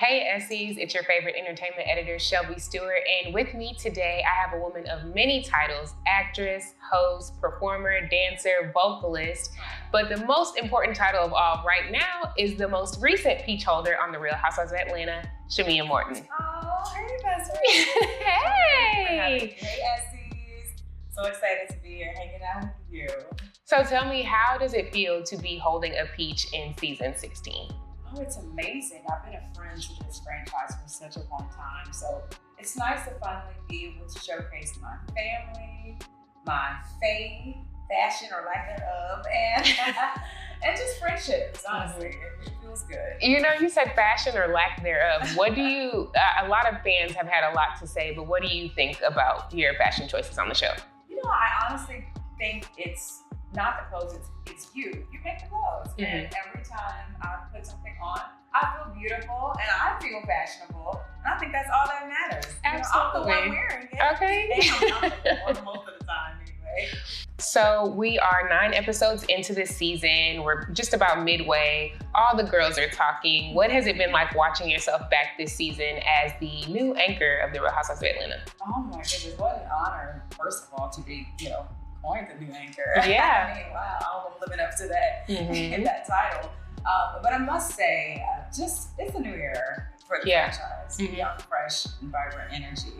Hey Essies, it's your favorite entertainment editor, Shelby Stewart, and with me today, I have a woman of many titles: actress, host, performer, dancer, vocalist. But the most important title of all right now is the most recent peach holder on The Real Housewives of Atlanta, Shamea Morton. Oh, hey, best friend. Hey! Hey, Essies. So excited to be here hanging out with you. So tell me, how does it feel to be holding a peach in season 16? Oh, it's amazing. I've been a friend to this franchise for such a long time. So it's nice to finally be able to showcase my family, my faith, fashion or lack thereof, and just friendships, honestly. It feels good. You know, you said fashion or lack thereof. What do you, a lot of fans have had a lot to say, but what do you think about your fashion choices on the show? You know, I honestly think it's not the clothes, it's you. You pick the clothes. Mm-hmm. And every time I put something on, I feel beautiful and I feel fashionable. And I think that's all that matters. Absolutely. You know, I'm the one wearing it. Okay. And I'm the one most of the time anyway. So we are 9 episodes into this season. We're just about midway. All the girls are talking. What has it been like watching yourself back this season as the new anchor of The Real Housewives of Atlanta? Oh my goodness, what an honor, first of all, to be, coined the new anchor. Yeah. I mean, wow, I hope I'm living up to that, in that title. But I must say, it's a new era for the franchise. Young, fresh, and vibrant energy.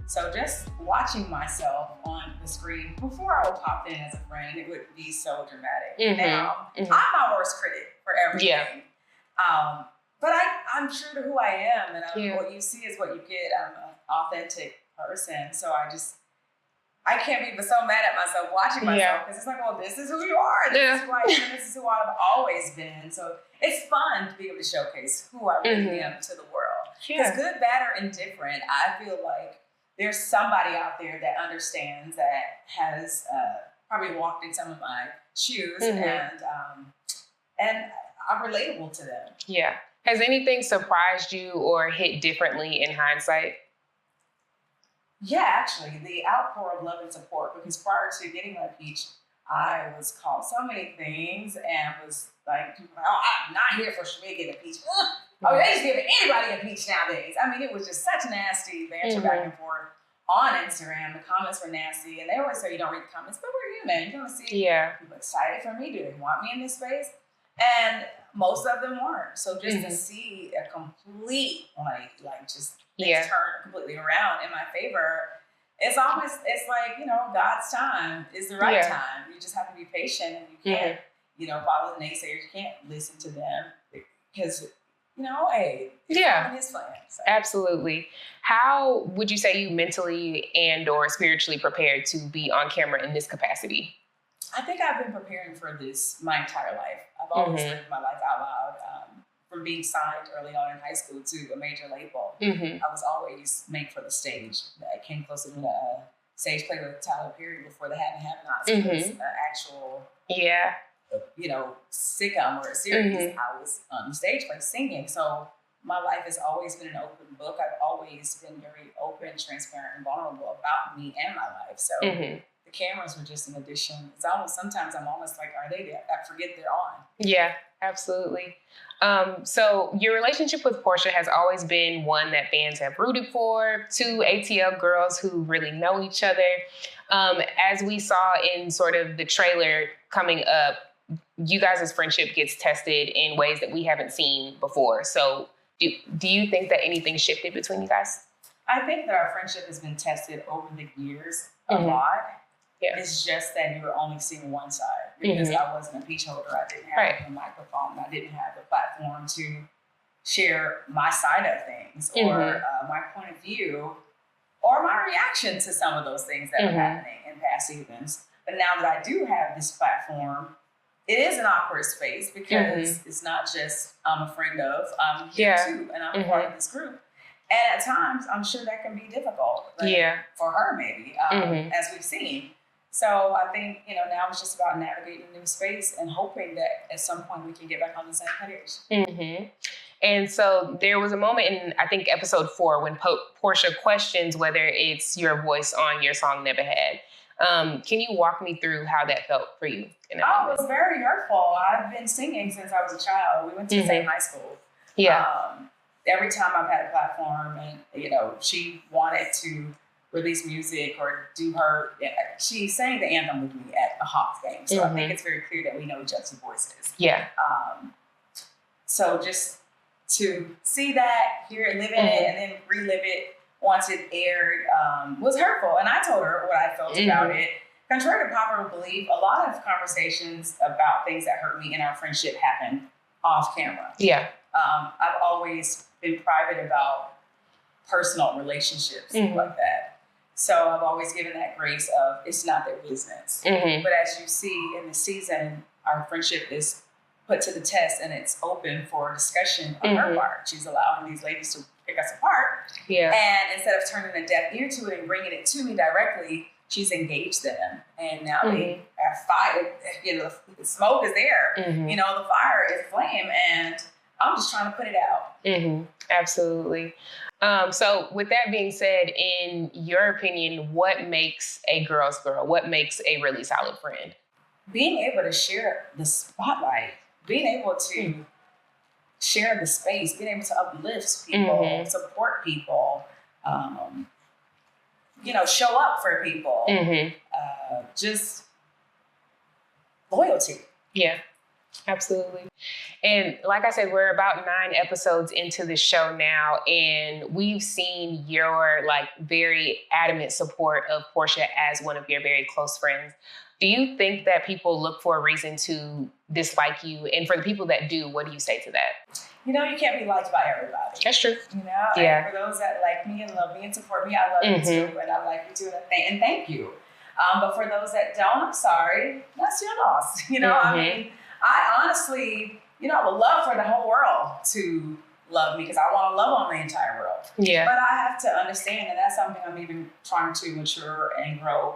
So just watching myself on the screen, before I would pop in as a friend, it would be so dramatic. Now, I'm my worst critic for everything. Yeah. But I'm true to who I am, and what you see is what you get. I'm an authentic person, so I can't be so mad at myself watching myself, because it's like, well, this is who you are. This is who I am. This is who I've always been. So it's fun to be able to showcase who I really am to the world. Because good, bad, or indifferent, I feel like there's somebody out there that understands, that has probably walked in some of my shoes, and I'm relatable to them. Yeah. Has anything surprised you or hit differently in hindsight? Yeah, actually, the outpour of love and support, because prior to getting my peach, I was called so many things and was like, oh, I'm not here for Shamea getting a peach. Oh, they just giving anybody a peach nowadays. I mean, it was just such nasty banter back and forth on Instagram. The comments were nasty, and they always say you don't read the comments, but we're human. You're going to see people excited for me. Do they want me in this space? And most of them weren't. So just to see a complete, things turn completely around in my favor, it's like, God's time is the right time. You just have to be patient, and you can't, follow the naysayers. You can't listen to them because, hey, his plan. So. Absolutely. How would you say you mentally and or spiritually prepared to be on camera in this capacity? I think I've been preparing for this my entire life. I've always lived my life out loud. From being signed early on in high school to a major label, I was always made for the stage. I came close to doing a stage play with Tyler Perry before the Have-Nots. It was an actual, sitcom or a series. I was on the stage play singing. So my life has always been an open book. I've always been very open, transparent, and vulnerable about me and my life. So the cameras were just an addition. It's almost, sometimes I'm almost like, are they there? I forget they're on. Yeah, absolutely. So your relationship with Portia has always been one that fans have rooted for. 2 ATL girls who really know each other. As we saw in sort of the trailer coming up, you guys' friendship gets tested in ways that we haven't seen before. So do you think that anything shifted between you guys? I think that our friendship has been tested over the years a lot. Yeah. It's just that you were only seeing one side, because I wasn't a peach holder. I didn't have a microphone. I didn't have the platform to share my side of things or my point of view or my reaction to some of those things that are happening in past seasons. But now that I do have this platform, it is an awkward space, because it's not just I'm a friend of, I'm here too, and I'm part of this group. And at times, I'm sure that can be difficult. For her, maybe, as we've seen. So I think, now it's just about navigating a new space and hoping that at some point we can get back on the same page. And so there was a moment in, I think, episode 4 when Portia questions whether it's your voice on your song Never Had. Can you walk me through how that felt for you? It was very hurtful. I've been singing since I was a child. We went to the same high school. every time I've had a platform and, you know, she wanted to release music or do her, she sang the anthem with me at a Hawks game. So I think it's very clear that we know each other's voices. Yeah. So just to see that, hear it, live in it, and then relive it once it aired was hurtful. And I told her what I felt about it. Contrary to popular belief, a lot of conversations about things that hurt me in our friendship happen off camera. Yeah. I've always been private about personal relationships like that. So I've always given that grace of it's not their business. But as you see in the season, our friendship is put to the test and it's open for discussion on her part. She's allowing these ladies to pick us apart. Yeah. And instead of turning a deaf ear to it and bringing it to me directly, she's engaged them. And now they are fired. You know, the smoke is there. You know, the fire is flame. And I'm just trying to put it out. Absolutely. So with that being said, in your opinion, what makes a girl's girl? What makes a really solid friend? Being able to share the spotlight, being able to share the space, being able to uplift people, support people, you know, show up for people, just loyalty. Yeah. Absolutely. And like I said, we're about 9 episodes into the show now, and we've seen your like very adamant support of Portia as one of your very close friends. Do you think that people look for a reason to dislike you? And for the people that do, what do you say to that? You know, you can't be liked by everybody. That's true. You know, and for those that like me and love me and support me, I love you too, and I like you too, and thank you. But for those that don't, I'm sorry. That's your loss. You know, I mean, I honestly, you know, I would love for the whole world to love me because I want to love on the entire world. Yeah. But I have to understand, and that's something I'm even trying to mature and grow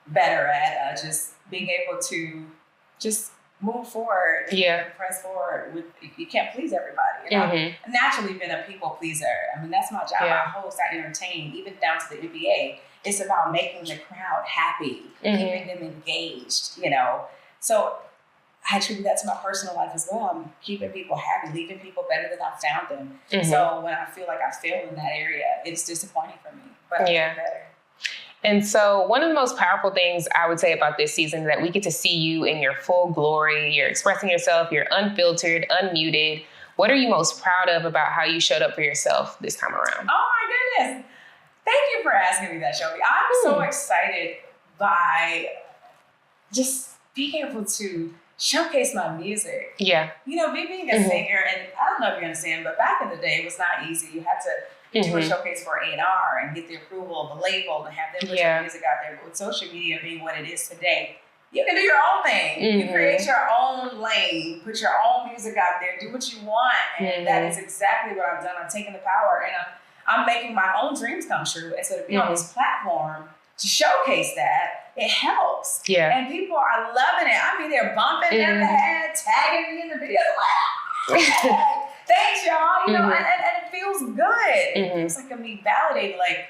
better at, just being able to just move forward and press forward. You can't please everybody. And I've naturally been a people pleaser. I mean, that's my job. I host, I entertain, even down to the NBA. It's about making the crowd happy, keeping them engaged, you know. So I attribute that to my personal life as well. I'm keeping people happy, leaving people better than I found them. So when I feel like I failed in that area, it's disappointing for me, but I feel better. And so one of the most powerful things I would say about this season is that we get to see you in your full glory. You're expressing yourself. You're unfiltered, unmuted. What are you most proud of about how you showed up for yourself this time around? Oh my goodness. Thank you for asking me that, Shelby. I'm so excited by just being able to showcase my music. Yeah. You know, me being a singer, and I don't know if you understand, but back in the day, it was not easy. You had to do a showcase for A&R and get the approval of the label and have them put your music out there. But with social media being what it is today, you can do your own thing. You create your own lane, put your own music out there, do what you want. And that is exactly what I've done. I'm taking the power and I'm making my own dreams come true. And so to be on this platform to showcase that, it helps. Yeah. And people are loving it. I mean, they're bumping them the head, tagging me in the video. Thanks, y'all. You know, and it feels good. It feels like I'm being validated. Like,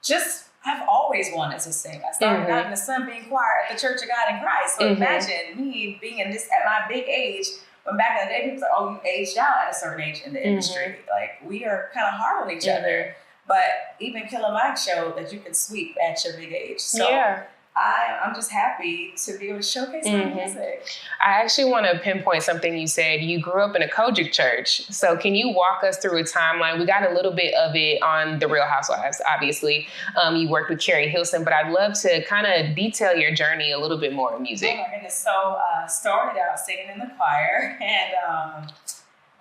just, I've always wanted to sing. I started out in the Sunbeam Choir at the Church of God in Christ. So imagine me being in this at my big age. When back in the day, people said, oh, you aged out at a certain age in the industry. Like, we are kind of hard on each other. But even Killer Mike showed that you can sweep at your big age. So I'm just happy to be able to showcase my music. I actually want to pinpoint something you said. You grew up in a Kojic church. So can you walk us through a timeline? We got a little bit of it on The Real Housewives, obviously. You worked with Carrie Hilson, but I'd love to kind of detail your journey a little bit more in music. Oh my goodness. So started out singing in the choir, and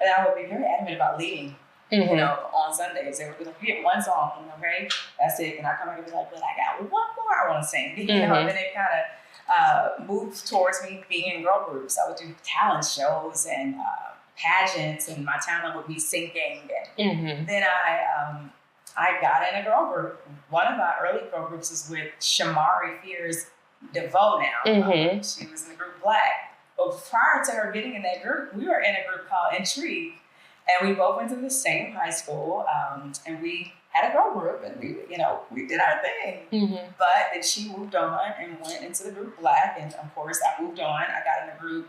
I would be very adamant about leading. You know, on Sundays, they would be like, you get one song, okay, that's it. And I come back and be like, but I got one more I want to sing. You know, and then it kind of moved towards me being in girl groups. I would do talent shows and pageants, and my talent would be singing. And then I got in a girl group. One of my early girl groups was with Shamari Fear's DeVoe now. She was in the group Black. But prior to her getting in that group, we were in a group called Intrigue. And we both went to the same high school, and we had a girl group, and we did our thing. But then she moved on and went into the group Black, and of course I moved on. I got in a group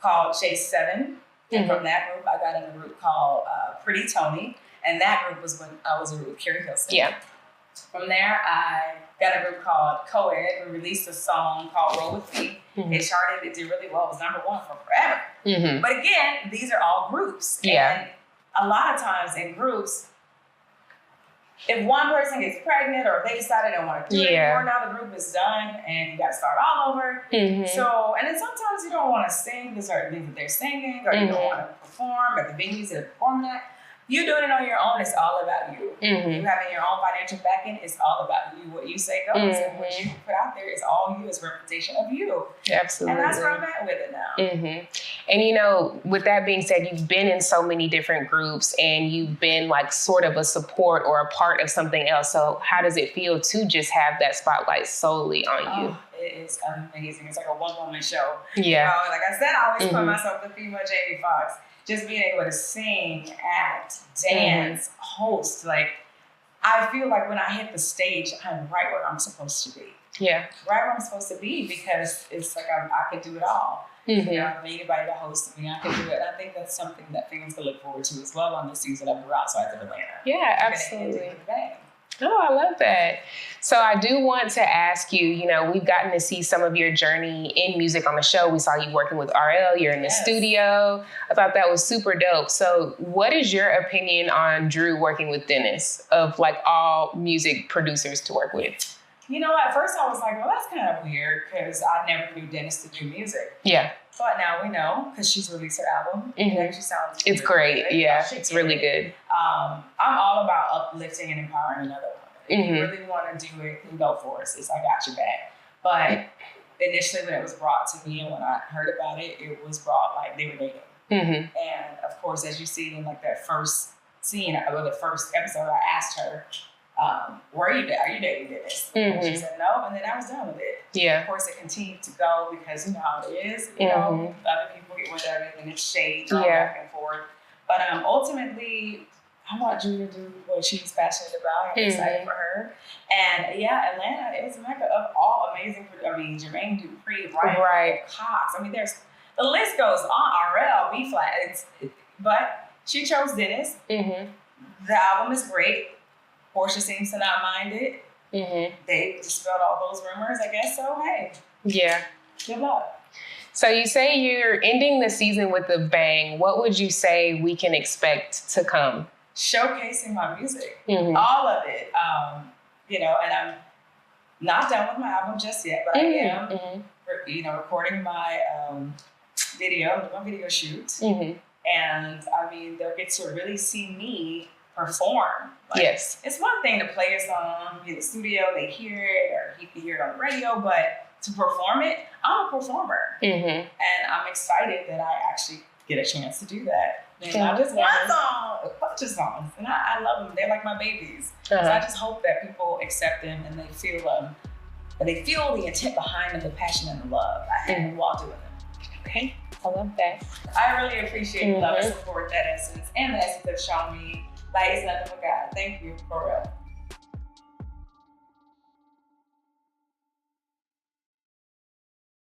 called Chase 7, And from that group, I got in a group called Pretty Tony. And that group was when I was a group with Carrie Hilson. Yeah. From there, I got a group called Co-Ed. We released a song called Roll With Me. It charted, it did really well. It was #1 for forever. But again, these are all groups. Yeah. And a lot of times in groups, if one person gets pregnant or they decide they don't want to do it anymore, now the group is done and you got to start all over. So, and then sometimes you don't want to sing the certain things that they're singing, or you don't want to perform at the venues that are performing at. You doing it on your own, it's all about you. You having your own financial backing, it's all about you. What you say goes, and what you put out there is all you, is representation of you. Absolutely. And that's where I'm at with it now. And you know, with that being said, you've been in so many different groups and you've been like sort of a support or a part of something else. So how does it feel to just have that spotlight solely on you? It is amazing. It's like a one-woman show. Yeah. You know, like I said, I always put myself the female Jamie Foxx. Just being able to sing, act, dance, host, like, I feel like when I hit the stage, I'm right where I'm supposed to be. Yeah. Right where I'm supposed to be, because it's like I can do it all. You know, I don't need anybody to host me. I can do it. And I think that's something that fans can look forward to as well on this season of the Housewives of Atlanta. Yeah, absolutely. Oh, I love that. So I do want to ask you, you know, we've gotten to see some of your journey in music on the show. We saw you working with RL. You're in the studio. I thought that was super dope. So what is your opinion on Drew working with Dennis, of like all music producers to work with? You know, at first I was like, well, that's kind of weird, because I never knew Dennis to do music. Yeah. But now we know, because she's released her album. And she sounds it's really great. good. Yeah, it's really good. I'm all about uplifting and empowering another woman. If you really want to do it, then go for it. It's I got your back. But initially when it was brought to me and when I heard about it, it was brought like they were dating. And of course, as you see in like that first scene, or the first episode, I asked her, are you dating Dennis? And she said no, and then I was done with it. Yeah. Of course, it continued to go, because you know how it is. You know, other people get with it and it's shade thrown back and forth. But ultimately, I want Drew to do what she's passionate about. I'm excited for her. And yeah, Atlanta is a mecca of all amazing. I mean, Jermaine Dupri, Ryan Cox. I mean, the list goes on. RL, B flat. But she chose Dennis. The album is great. Portia seems to not mind it. They dispelled all those rumors, I guess. So hey, good luck. So you say you're ending the season with a bang. What would you say we can expect to come? Showcasing my music, all of it. You know, and I'm not done with my album just yet, but I am, you know, recording my video shoot. And I mean, they'll get to really see me perform. Like, it's one thing to play a song in the studio, they hear it, or you can hear it on the radio, but to perform it, I'm a performer. And I'm excited that I actually get a chance to do that. And not just one song, a bunch of songs. And I love them. They're like my babies. So I just hope that people accept them and they feel the intent behind them, the passion and the love I have while doing them. Okay. I love that. I really appreciate the love and support that essence, and the essence that shown me. Like, it's nothing but God. Thank you, for real.